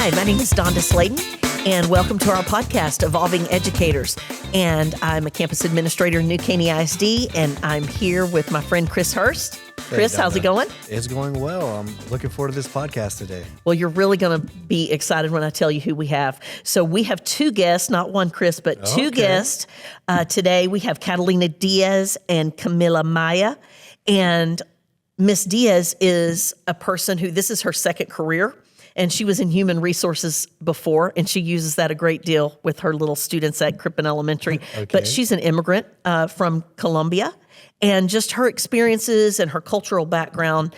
Hi, my name is Donda Slayton, and welcome to our podcast, Evolving Educators. And I'm a campus administrator in New Caney ISD, and I'm here with my friend Chris Hurst. Chris, Hey, how's it going? It's going well. I'm looking forward to this podcast today. Well, you're really going to be excited when I tell you who we have. So we have two guests, not one Chris, but two guests. Today we have Catalina Diaz and Camila Maia. And Miss Diaz is a person who, this is her second career. And she was in human resources before, and she uses that a great deal with her little students at Crippen Elementary. But she's an immigrant from Colombia, and just her experiences and her cultural background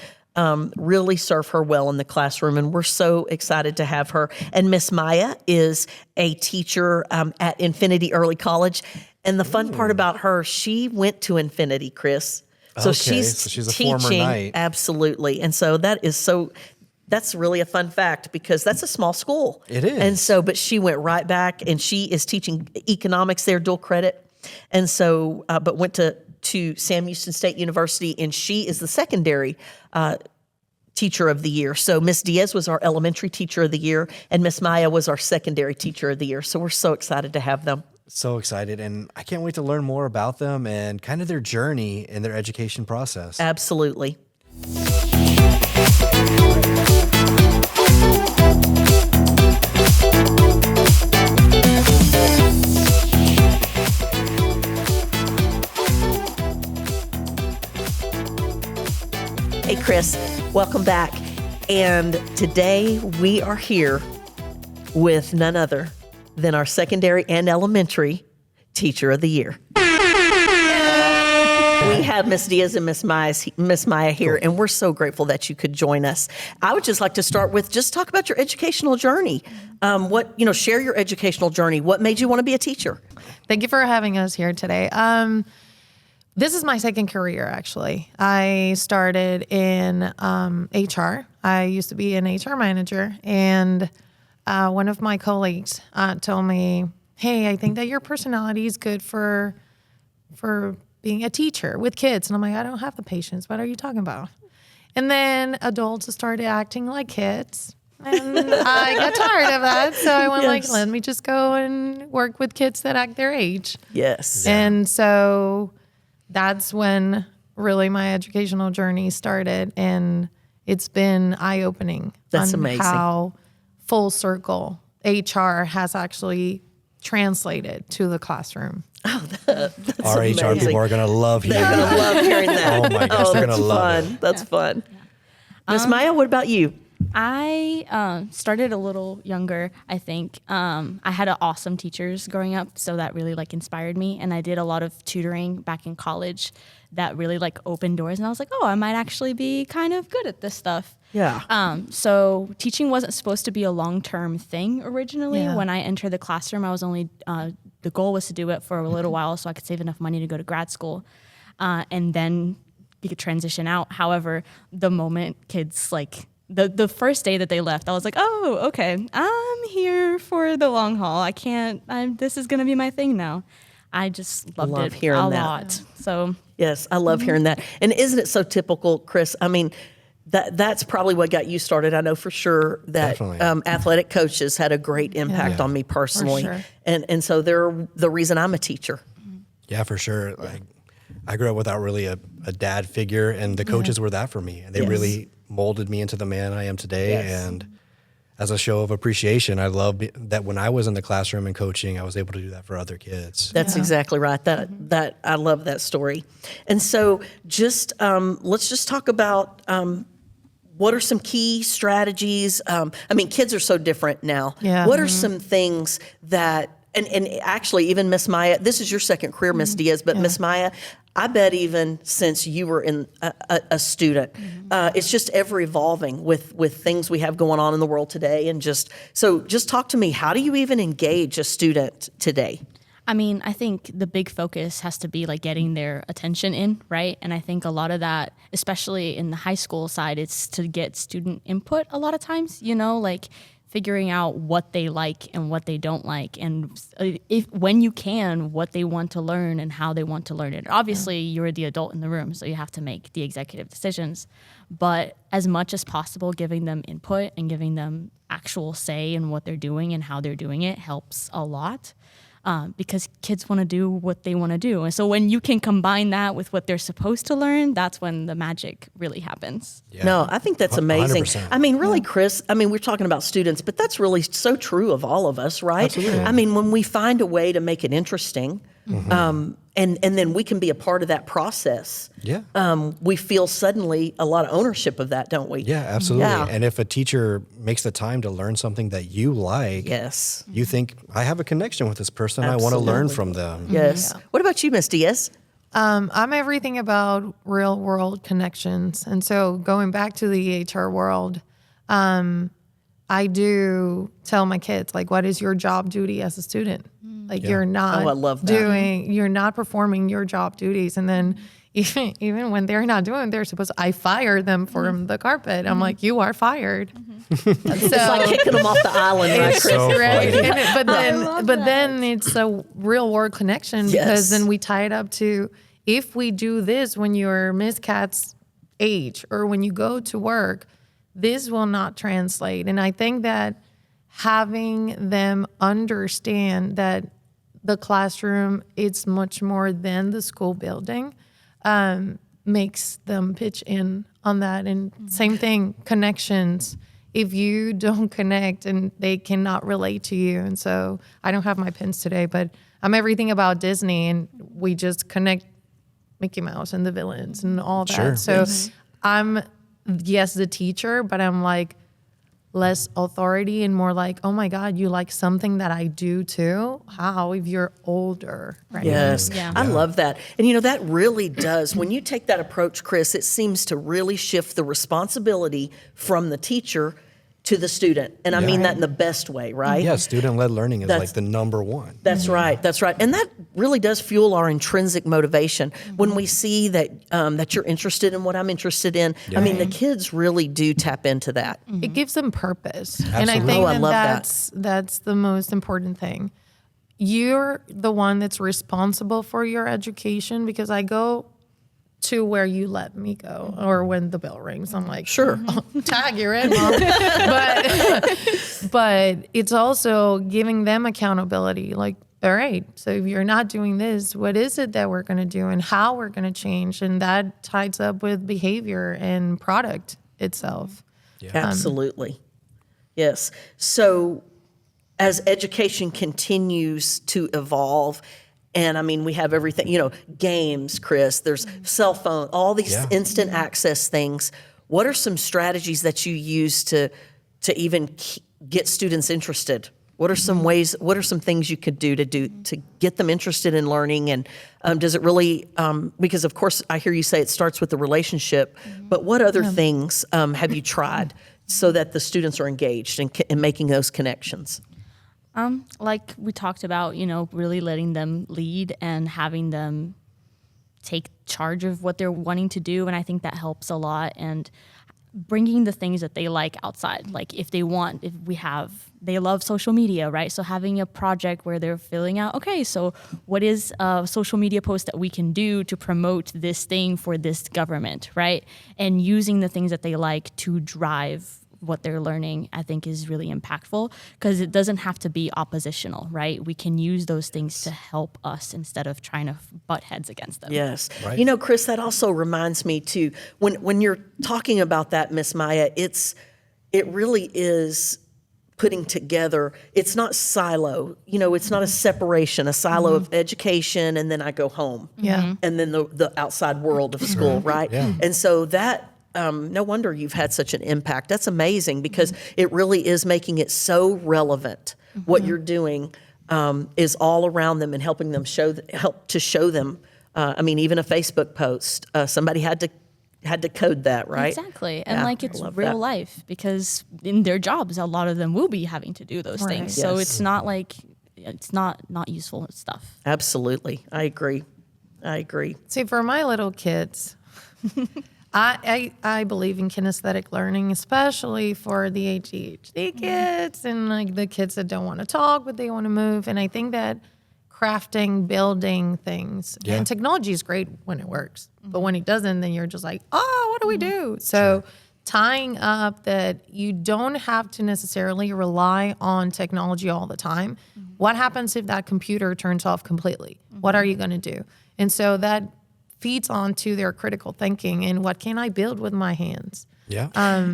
really serve her well in the classroom, and we're so excited to have her. And Miss Maia is a teacher at Infinity Early College, and the fun part about her, she went to Infinity, Chris. So she's a teaching, former Knight. Absolutely, and so that's really a fun fact because that's a small school. It is. And so, but she went right back and she is teaching economics there, dual credit. And so, but went to Sam Houston State University, and she is the secondary teacher of the year. So Miss Diaz was our elementary teacher of the year, and Miss Maia was our secondary teacher of the year. So we're so excited to have them. So excited, and I can't wait to learn more about them and kind of their journey in their education process. Absolutely. Hey, Chris, welcome back. And today we are here with none other than our secondary and elementary teacher of the year. We have Miss Diaz and Miss Maia here, and we're so grateful that you could join us. I would just like to start with just talk about your educational journey. Share your educational journey. What made you want to be a teacher? Thank you for having us here today. This is my second career, actually. I started in HR. I used to be an HR manager, and one of my colleagues told me, hey, I think that your personality is good for being a teacher with kids. And I'm like, I don't have the patience. What are you talking about? And then adults started acting like kids. And I got tired of that. So I went let me just go and work with kids that act their age. Yes. Yeah. And so that's when really my educational journey started. And it's been eye-opening. That's on amazing. How full circle HR has actually translated to the classroom. Oh, that's Our amazing. HR people are going to love hearing They're going to love hearing that. Oh my gosh, they're going to love fun. it. That's fun. Miss Maia, what about you? I started a little younger, I think. I had awesome teachers growing up, so that really inspired me. And I did a lot of tutoring back in college that really opened doors. And I was like, oh, I might actually be kind of good at this stuff. Yeah. So teaching wasn't supposed to be a long-term thing originally. Yeah. When I entered the classroom, I was only the goal was to do it for a little while so I could save enough money to go to grad school, and then you could transition out. However, the moment kids the first day that they left, I was like, oh, okay, I'm here for the long haul. This is going to be my thing now. I just loved it hearing a that. lot. So Yes, I love hearing that. And isn't it so typical, Chris? I mean, that's probably what got you started. I know for sure that Definitely. Athletic coaches had a great impact on me personally. sure. And so they're the reason I'm a teacher. Yeah, for sure. I grew up without really a dad figure, and the coaches were that for me. And they really molded me into the man I am today. Yes. And as a show of appreciation, I love that when I was in the classroom and coaching, I was able to do that for other kids. That's exactly right. That I love that story. And so just let's just talk about what are some key strategies? Kids are so different now. Yeah. What are some things that, and actually even Miss Maia, this is your second career, Miss Diaz, but Miss Maia, I bet even since you were a student, it's just ever evolving with things we have going on in the world today. And just talk to me, how do you even engage a student today? I think the big focus has to be getting their attention in, right? And I think a lot of that, especially in the high school side, it's to get student input a lot of times, figuring out what they like and what they don't like, and when you can, what they want to learn and how they want to learn it. Obviously, you're the adult in the room, so you have to make the executive decisions. But as much as possible, giving them input and giving them actual say in what they're doing and how they're doing it helps a lot. Because kids want to do what they want to do. And so when you can combine that with what they're supposed to learn, that's when the magic really happens. Yeah. No, I think that's amazing. 100%. I mean, really, Chris, I mean, we're talking about students, but that's really so true of all of us, right? Absolutely. I mean, when we find a way to make it interesting, and then we can be a part of that process, Yeah. we feel suddenly a lot of ownership of that, don't we? Yeah, absolutely. Yeah. And if a teacher makes the time to learn something that you like, Yes. you think, I have a connection with this person. I want to learn Absolutely. from them. Yes. What about you, Miss Diaz? I'm everything about real world connections. And so going back to the HR world, I do tell my kids, like, what is your job duty as a student? Like, you're not Oh, I love that. you're not performing your job duties. And then even when they're not doing, they're supposed to, I fire them from the carpet. I'm like, you are fired. So, It's like kicking them off the island, right, it's Chris? so right. funny. But then it's a real world connection Yes. because then we tie it up to, if we do this when you're Miss Cat's age or when you go to work, this will not translate. And I think that having them understand that the classroom, it's much more than the school building, makes them pitch in on that. And same thing, connections. If you don't connect, and they cannot relate to you. And so I don't have my pins today, but I'm everything about Disney, and we just connect Mickey Mouse and the villains and all that. Sure. So I'm, yes, the teacher, but I'm like less authority and more like, oh my God, you like something that I do too? How, if you're older, right? Yes, Yeah. I love that. And you know, that really does, when you take that approach, Chris, it seems to really shift the responsibility from the teacher to the student. And I mean that in the best way, right? Yeah, student-led learning is That's- like the number one. That's right. That's right. And that really does fuel our intrinsic motivation when we see that that you're interested in what I'm interested in. I mean, the kids really do tap into that. It gives them purpose. And I Absolutely. think Oh, I love that. that's the most important thing. You're the one that's responsible for your education, because I go to where you let me go, or when the bell rings, I'm like, Sure. tag, you're in, Mom. but it's also giving them accountability. Like, all right, so if you're not doing this, what is it that we're going to do and how we're going to change? And that ties up with behavior and product itself. Absolutely. Yes. So as education continues to evolve, and I mean, we have everything, you know, games, Chris, there's cell phone, all these Yeah. instant access things. What are some strategies that you use to even get students interested? What are some ways, what are some things you could do to get them interested in learning? And does it really, because of course I hear you say it starts with the relationship, but what other things have you tried so that the students are engaged in making those connections? Like we talked about, you know, really letting them lead and having them take charge of what they're wanting to do. And I think that helps a lot. And bringing the things that they like outside. Like if they love social media, right? So having a project where they're filling out, okay, so what is a social media post that we can do to promote this thing for this government, right? And using the things that they like to drive what they're learning, I think is really impactful, because it doesn't have to be oppositional, right? We can use those things to help us instead of trying to butt heads against them. Yes. Right. You know, Chris, that also reminds me too, when you're talking about that, Miss Maia, it really is putting together, it's not silo, you know, it's not a separation, a silo of education and then I go home. Yeah. And then the outside world of school, right? Yeah. And so that, no wonder you've had such an impact. That's amazing, because it really is making it so relevant. What you're doing is all around them and helping them help to show them. I mean, even a Facebook post, somebody had to code that, right? Exactly. And Yeah, like I it's love real that. life, because in their jobs, a lot of them will be having to do those Right. things. So Yes. it's not like, it's not useful stuff. Absolutely. I agree. See, for my little kids, I believe in kinesthetic learning, especially for the ADHD kids and like the kids that don't want to talk, but they want to move. And I think that crafting, building things, and technology is great when it works, but when it doesn't, then you're just like, oh, what do we do? So tying up that you don't have to necessarily rely on technology all the time. What happens if that computer turns off completely? What are you going to do? And so that feeds onto their critical thinking and what can I build with my hands? Yeah.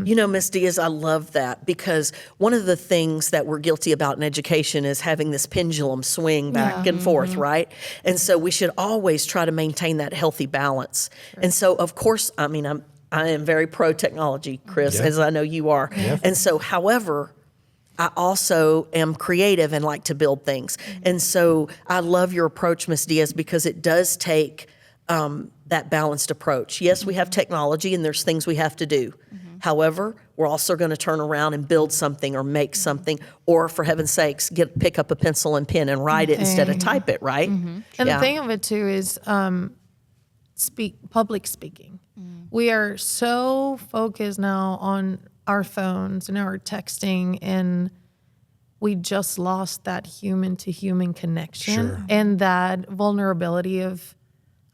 Miss Diaz, I love that because one of the things that we're guilty about in education is having this pendulum swing back and forth, right? And so we should always try to maintain that healthy balance. Sure. And so, of course, I am very pro technology, Chris, as I know you are. Yeah. And so, however, I also am creative and like to build things. And so I love your approach, Miss Diaz, because it does take that balanced approach. Yes, we have technology and there's things we have to do. However, we're also going to turn around and build something or make something, or for heaven's sakes, pick up a pencil and pen and write it instead of type it, right? And the thing of it too is public speaking. We are so focused now on our phones and our texting, and we just lost that human to human connection and that vulnerability of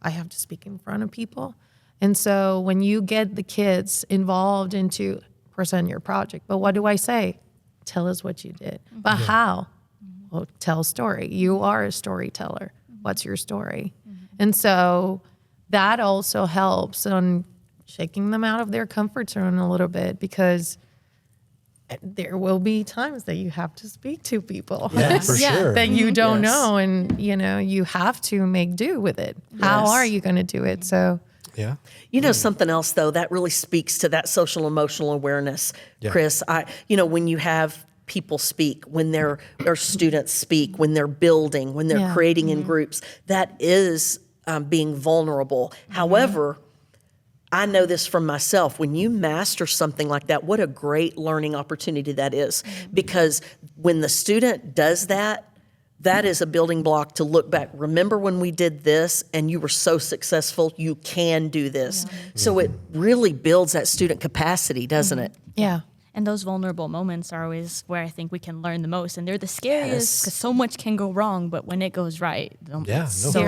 I have to speak in front of people. And so when you get the kids involved into present your project, but what do I say? Tell us what you did. But how? Well, tell a story. You are a storyteller. What's your story? And so that also helps on shaking them out of their comfort zone a little bit, because there will be times that you have to speak to people sure. that you don't know, and you have to make do with it. How are you going to do it? So something else though that really speaks to that social emotional awareness, Chris. When you have people speak, when their students speak, when they're building, when they're creating in groups, that is being vulnerable. However, I know this from myself. When you master something like that, what a great learning opportunity that is. Because when the student does that, that is a building block to look back. Remember when we did this and you were so successful, you can do this. So it really builds that student capacity, doesn't it? Yeah. And those vulnerable moments are always where I think we can learn the most. And they're the scariest because so much can go wrong, but when it goes right, they're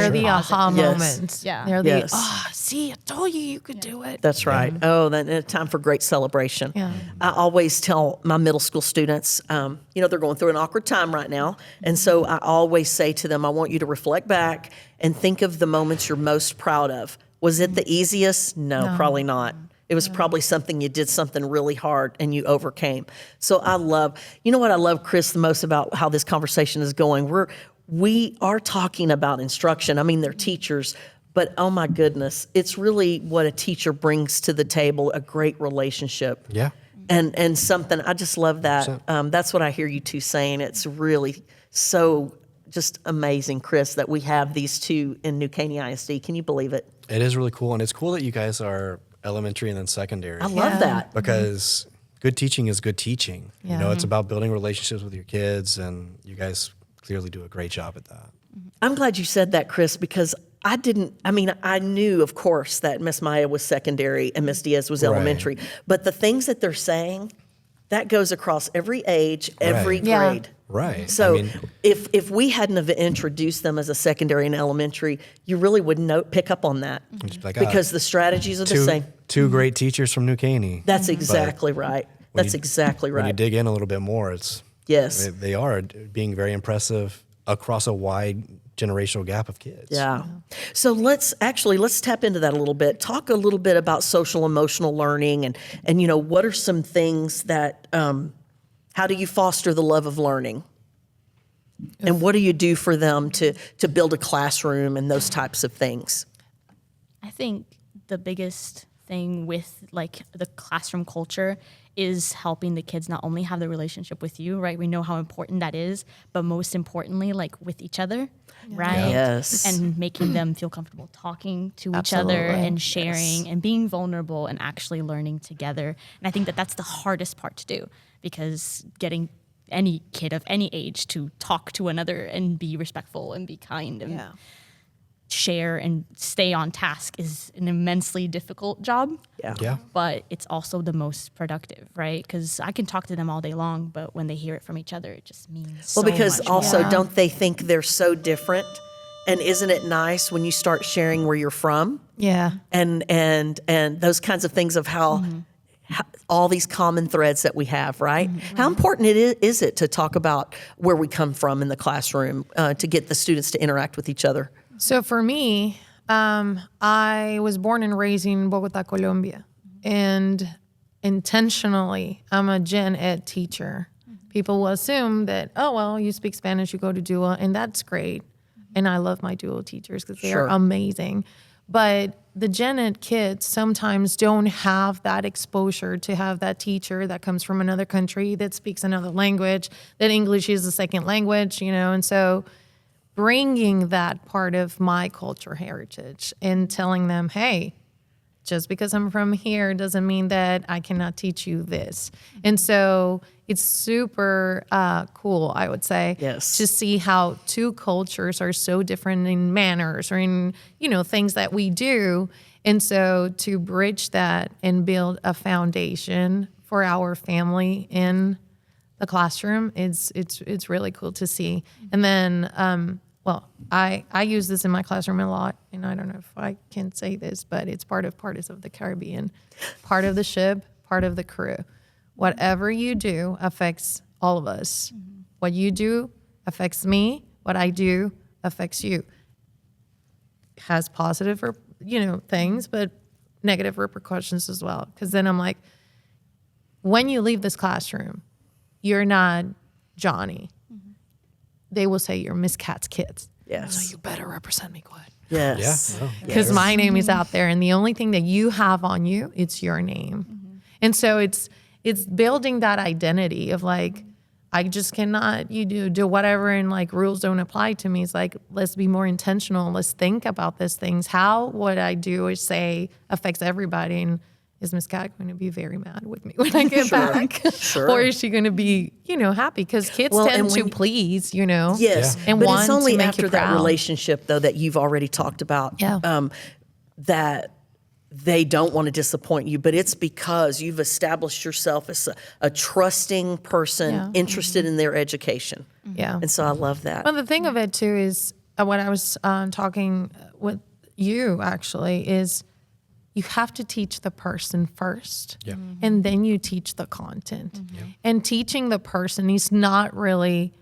the aha moments. Yeah. They're the, see, I told you could do it. That's right. Oh, then a time for great celebration. Yeah. I always tell my middle school students, they're going through an awkward time right now. And so I always say to them, I want you to reflect back and think of the moments you're most proud of. Was it the easiest? No, probably not. It was probably something you did something really hard and you overcame. So I love what I love, Chris, the most about how this conversation is going. We are talking about instruction. I mean, they're teachers, but oh my goodness, it's really what a teacher brings to the table, a great relationship. Yeah. And something, I just love that. That's what I hear you two saying. It's really so just amazing, Chris, that we have these two in New Caney ISD. Can you believe it? It is really cool. And it's cool that you guys are elementary and then secondary. I love that. Because good teaching is good teaching. Yeah. It's about building relationships with your kids, and you guys clearly do a great job at that. I'm glad you said that, Chris, because I knew, of course, that Miss Maia was secondary and Miss Diaz was elementary. But the things that they're saying, that goes across every age, every grade. Right. So if we hadn't have introduced them as a secondary and elementary, you really wouldn't pick up on that because the strategies are the same. Two great teachers from New Caney. That's exactly right. That's exactly right. When you dig in a little bit more, they are being very impressive across a wide generational gap of kids. Yeah. So let's tap into that a little bit. Talk a little bit about social emotional learning and what are some things that how do you foster the love of learning? And what do you do for them to build a classroom and those types of things? I think the biggest thing with the classroom culture is helping the kids not only have the relationship with you, right? We know how important that is, but most importantly, with each other, right? Yes. And making them feel comfortable talking to each other and sharing and being vulnerable and actually learning together. And I think that that's the hardest part to do, because getting any kid of any age to talk to another and be respectful and be kind and share and stay on task is an immensely difficult job. Yeah. But it's also the most productive, right? Because I can talk to them all day long, but when they hear it from each other, it just means so because much also, more. don't they think they're so different? And isn't it nice when you start sharing where you're from Yeah. and those kinds of things of how all these common threads that we have, right? How important is it to talk about where we come from in the classroom to get the students to interact with each other? So for me, I was born and raised in Bogota, Colombia. And intentionally, I'm a gen ed teacher. People will assume that, oh, well, you speak Spanish, you go to dual, and that's great. And I love my dual teachers because they are amazing. But the gen ed kids sometimes don't have that exposure to have that teacher that comes from another country that speaks another language, that English is a second language, and so bringing that part of my culture heritage and telling them, hey, just because I'm from here doesn't mean that I cannot teach you this. And so it's super cool, I would say, to see how two cultures are so different in manners or in, things that we do. And so to bridge that and build a foundation for our family in the classroom, it's really cool to see. And then, I use this in my classroom a lot, and I don't know if I can say this, but it's part of Parties of the Caribbean, part of the ship, part of the crew. Whatever you do affects all of us. What you do affects me. What I do affects you. Has positive, things, but negative repercussions as well. Because then I'm like, when you leave this classroom, you're not Johnny. They will say you're Miss Cat's kids. Yes. So you better represent me good. Yes. Because my name is out there, and the only thing that you have on you, it's your name. And so it's building that identity of like, I just cannot, do whatever, and like rules don't apply to me. It's like, let's be more intentional. Let's think about these things. How what I do or say affects everybody. And is Miss Cat going to be very mad with me when I get back? Or is she going to be, happy? Because kids tend to please, Yes, and but want it's only to make after you that proud. relationship, though, that you've already talked about, that they don't want to disappoint you, but it's because you've established yourself as a trusting person interested in their education. Yeah. And so I love that. Well, the thing of it, too, is when I was talking with you, actually, is you have to teach the person first, and then you teach the content. And teaching the person is not really,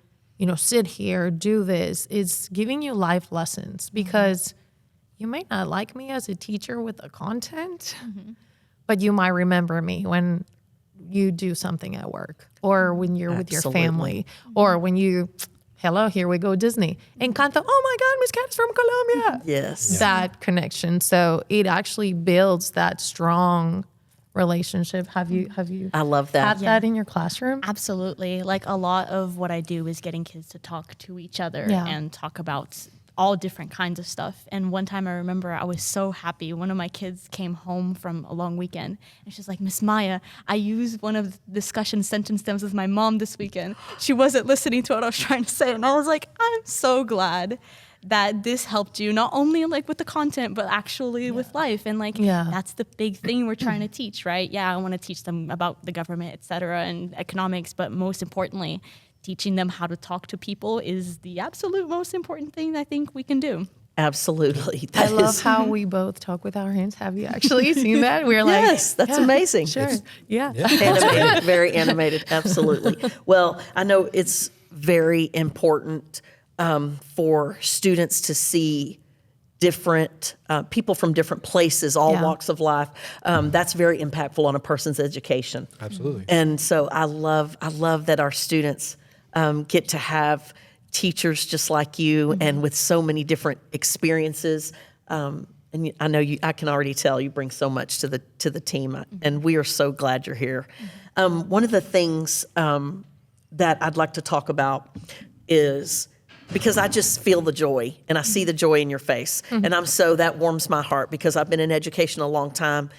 sit here, do this. It's giving you life lessons, because you might not like me as a teacher with the content, but you might remember me when you do something at work, or when you're with your family, or when you... Hello, here we go, Disney. Encanto, oh my God, Miss Cat is from Colombia. Yes. That connection. So it actually builds that strong relationship. Have you I love that. had that in your classroom? Absolutely. Like, a lot of what I do is getting kids to talk to each other Yeah. and talk about all different kinds of stuff. And one time I remember I was so happy. One of my kids came home from a long weekend, and she's like, Miss Maia, I used one of the discussion sentence stems with my mom this weekend. She wasn't listening to what I was trying to say. And I was like, I'm so glad that this helped you, not only like with the content, but actually with life. And like, that's the big thing we're trying to teach, right? Yeah, I want to teach them about the government, et cetera, and economics, but most importantly, teaching them how to talk to people is the absolute most important thing I think we can do. Absolutely. I love how we both talk with our hands. Have you actually seen that? We're like, yes, that's amazing. Sure. Yeah. Animated, very animated. Absolutely. Well, I know it's very important for students to see different people from different places, all walks of life. That's very impactful on a person's education. Absolutely. And so I love that our students get to have teachers just like you and with so many different experiences. And I know I can already tell you bring so much to the team, and we are so glad you're here. One of the things that I'd like to talk about is, because I just feel the joy and I see the joy in your face. And that warms my heart, because I've been in education a long time.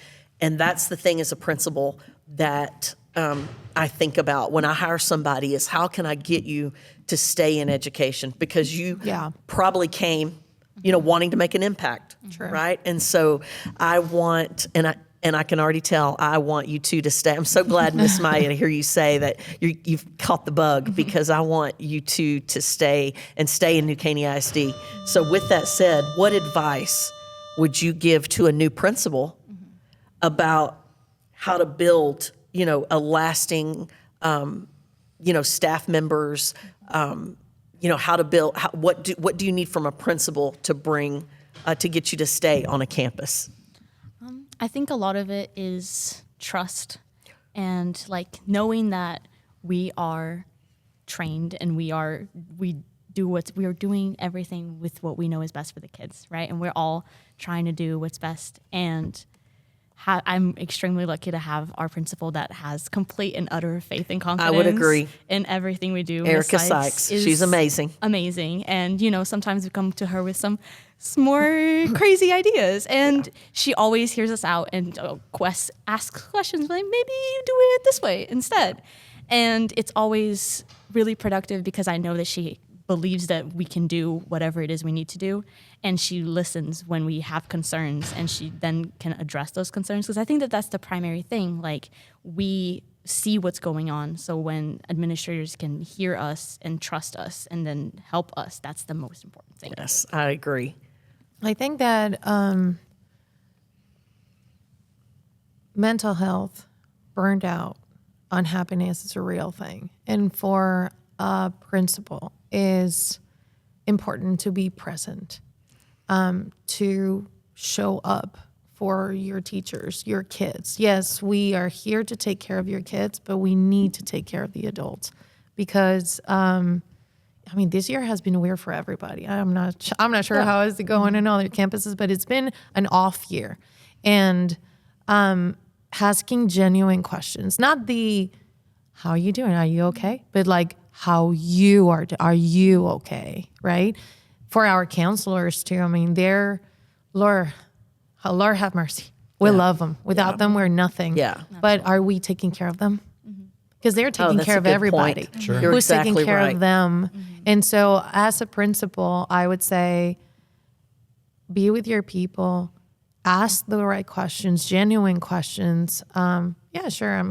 And that's the thing as a principal that I think about when I hire somebody, is how can I get you to stay in education? Because you probably came wanting to make an impact, right? And so I want, and I can already tell, I want you two to stay. I'm so glad, Miss Maia, to hear you say that you've caught the bug, because I want you two to stay in New Caney ISD. So with that said, what advice would you give to a new principal about how to build, a lasting, staff members, how to build, what do you need from a principal to bring, to get you to stay on a campus? I think a lot of it is trust, and like knowing that we are trained and we are doing everything with what we know is best for the kids, right? And we're all trying to do what's best. And I'm extremely lucky to have our principal that has complete and utter faith and confidence. I would agree. In everything we do. Erica Miss Sykes, is she's amazing. Amazing. And, sometimes we come to her with some more crazy ideas. And she always hears us out and asks questions like, maybe you do it this way instead. And it's always really productive, because I know that she believes that we can do whatever it is we need to do, and she listens when we have concerns, and she then can address those concerns, because I think that that's the primary thing. Like, we see what's going on, so when administrators can hear us and trust us and then help us, that's the most important thing. Yes, I agree. I think that mental health, burned out, unhappiness is a real thing. And for a principal, is important to be present, to show up for your teachers, your kids. Yes, we are here to take care of your kids, but we need to take care of the adults, because this year has been weird for everybody. I'm not sure how is it going in other campuses, but it's been an off year. And asking genuine questions, not the how are you doing? Are you okay? But like, how you are you okay? Right? For our counselors too. They're, Lord have mercy. We love them. Without them, we're nothing. Yeah. But are we taking care of them? Because they're taking that's care a of good everybody. point. Sure. You're Who's exactly taking care right. of them? And so as a principal, I would say, be with your people, ask the right questions, genuine questions. Yeah, sure.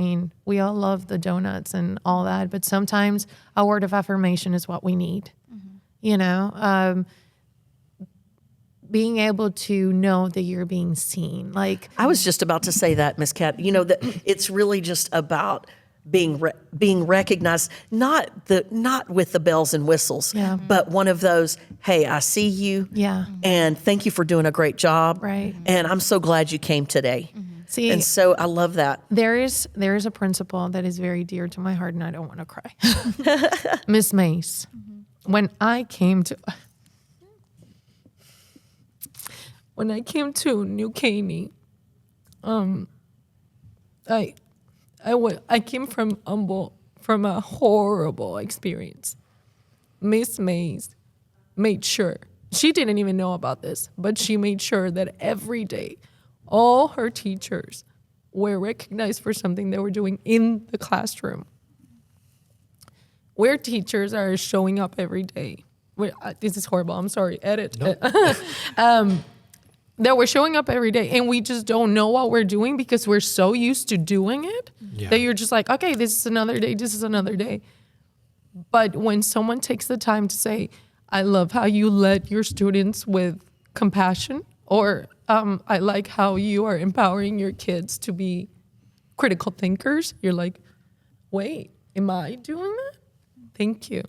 We all love the donuts and all that, but sometimes a word of affirmation is what we need. Being able to know that you're being seen. Like, I was just about to say that, Miss Kat. That it's really just about being recognized, not with the bells and whistles, but one of those, hey, I see you, and thank you for doing a great job, right? And I'm so glad you came today. See, and so I love that. There is a principal that is very dear to my heart, and I don't want to cry. Miss Mace. When I came to New Caney, I came from a horrible experience. Miss Mays made sure, she didn't even know about this, but she made sure that every day all her teachers were recognized for something they were doing in the classroom. Where teachers are showing up every day. This is horrible. I'm sorry. Edit. Nope. That we're showing up every day, and we just don't know what we're doing because we're so used to doing it that you're just like, okay, this is another day. This is another day. But when someone takes the time to say, I love how you led your students with compassion, or I like how you are empowering your kids to be critical thinkers, you're like, wait, am I doing that? Thank you.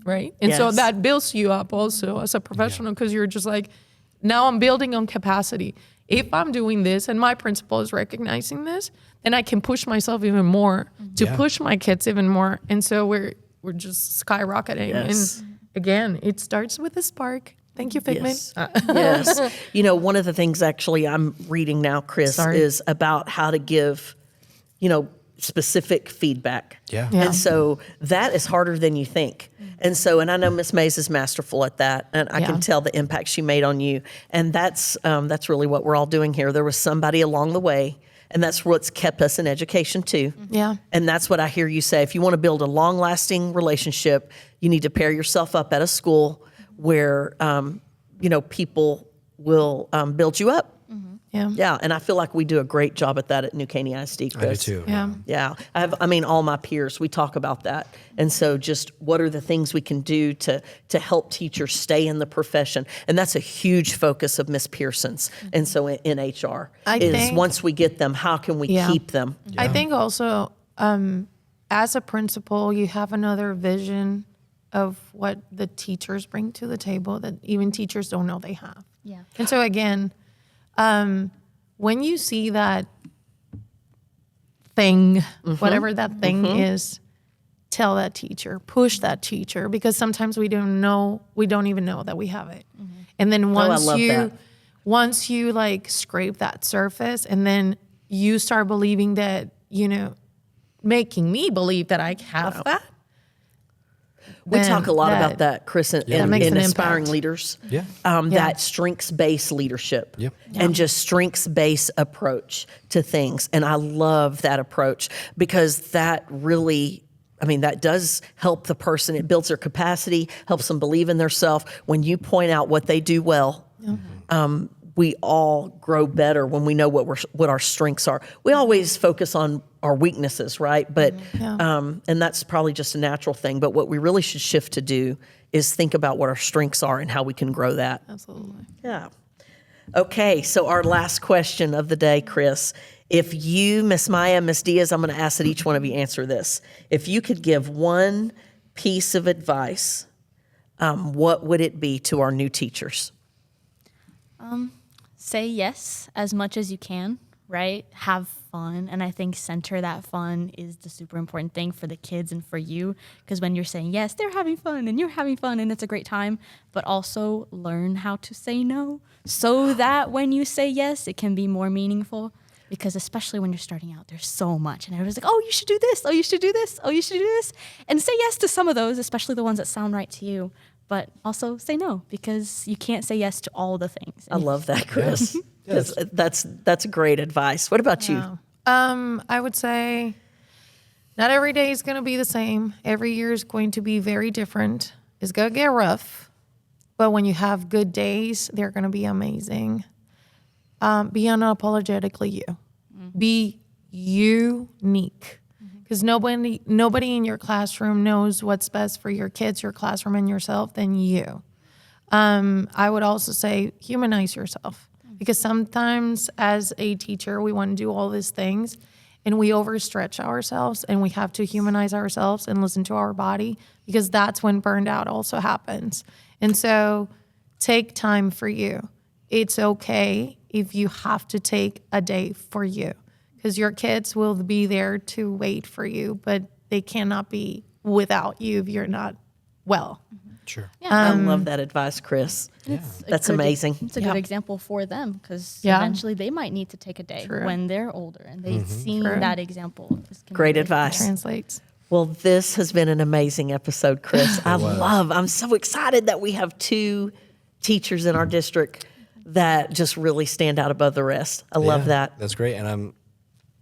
Right? And so that builds you up also as a professional, because you're just like, now I'm building on capacity. If I'm doing this and my principal is recognizing this, then I can push myself even more to push my kids even more. And so we're just skyrocketing. Yes. And again, it starts with a spark. Thank you, Figment. Yes. One of the things actually I'm reading now, Chris, is about how to give, specific feedback. Yeah. And so that is harder than you think. And so, and I know Miss Mays is masterful at that, and I can tell the impact she made on you. And that's really what we're all doing here. There was somebody along the way, and that's what's kept us in education too. Yeah. And that's what I hear you say. If you want to build a long-lasting relationship, you need to pair yourself up at a school where people will build you up. Yeah. Yeah, and I feel like we do a great job at that at New Caney ISD, Chris. I do too. Yeah. Yeah, all my peers, we talk about that. And so just what are the things we can do to help teachers stay in the profession? And that's a huge focus of Miss Pearson's. And so in HR I think- once we get them, how can we Yeah. keep them? I think also, as a principal, you have another vision of what the teachers bring to the table that even teachers don't know they have. Yeah. And so again, when you see that thing, whatever that thing is, tell that teacher, push that teacher, because sometimes we don't even know that we have it. And then I love that. once you like scrape that surface, and then you start believing that, making me believe that I have that. We then talk a lot about that, Chris, in makes an Aspiring impact. Leaders. Yeah. That strengths-based leadership Yep. and just strengths-based approach to things. And I love that approach because that really, that does help the person. It builds their capacity, helps them believe in themselves. When you point out what they do well, we all grow better when we know what our strengths are. We always focus on our weaknesses, right? But and that's probably just a natural thing. But what we really should shift to do is think about what our strengths are and how we can grow that. Absolutely. Yeah. Okay, so our last question of the day, Chris. If you, Miss Maia, Miss Diaz, I'm going to ask that each one of you answer this. If you could give one piece of advice, what would it be to our new teachers? Say yes as much as you can, right? Have fun. And I think center that fun is the super important thing for the kids and for you. Because when you're saying yes, they're having fun and you're having fun and it's a great time. But also learn how to say no so that when you say yes, it can be more meaningful. Because especially when you're starting out, there's so much. And everyone's like, oh, you should do this. Oh, you should do this. Oh, you should do this. And say yes to some of those, especially the ones that sound right to you. But also say no, because you can't say yes to all the things. I love that, Chris. That's great advice. What about you? I would say not every day is going to be the same. Every year is going to be very different. It's going to get rough. But when you have good days, they're going to be amazing. Be unapologetically you. Be unique. Because nobody in your classroom knows what's best for your kids, your classroom, and yourself than you. I would also say humanize yourself. Because sometimes as a teacher, we want to do all these things and we overstretch ourselves, and we have to humanize ourselves and listen to our body, because that's when burned out also happens. And so take time for you. It's okay if you have to take a day for you, because your kids will be there to wait for you, but they cannot be without you if you're not well. Sure. I love that advice, Chris. That's amazing. It's a good example for them, because Yeah. eventually they might need to take a day True. when they're older and they've seen that example. Great advice. Translates. Well, this has been an amazing episode, Chris. I'm so excited that we have two teachers in our district that just really stand out above the rest. I love that. That's great. And I'm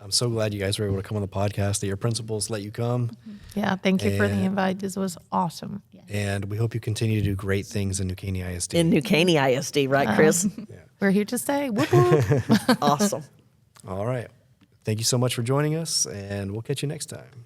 so glad you guys were able to come on the podcast, that your principals let you come. Yeah, thank you for the And- invite. This was awesome. And we hope you continue to do great things in New Caney ISD. In New Caney ISD, right, Chris? We're here to stay. Whoop, whoop. Awesome. All right. Thank you so much for joining us, and we'll catch you next time.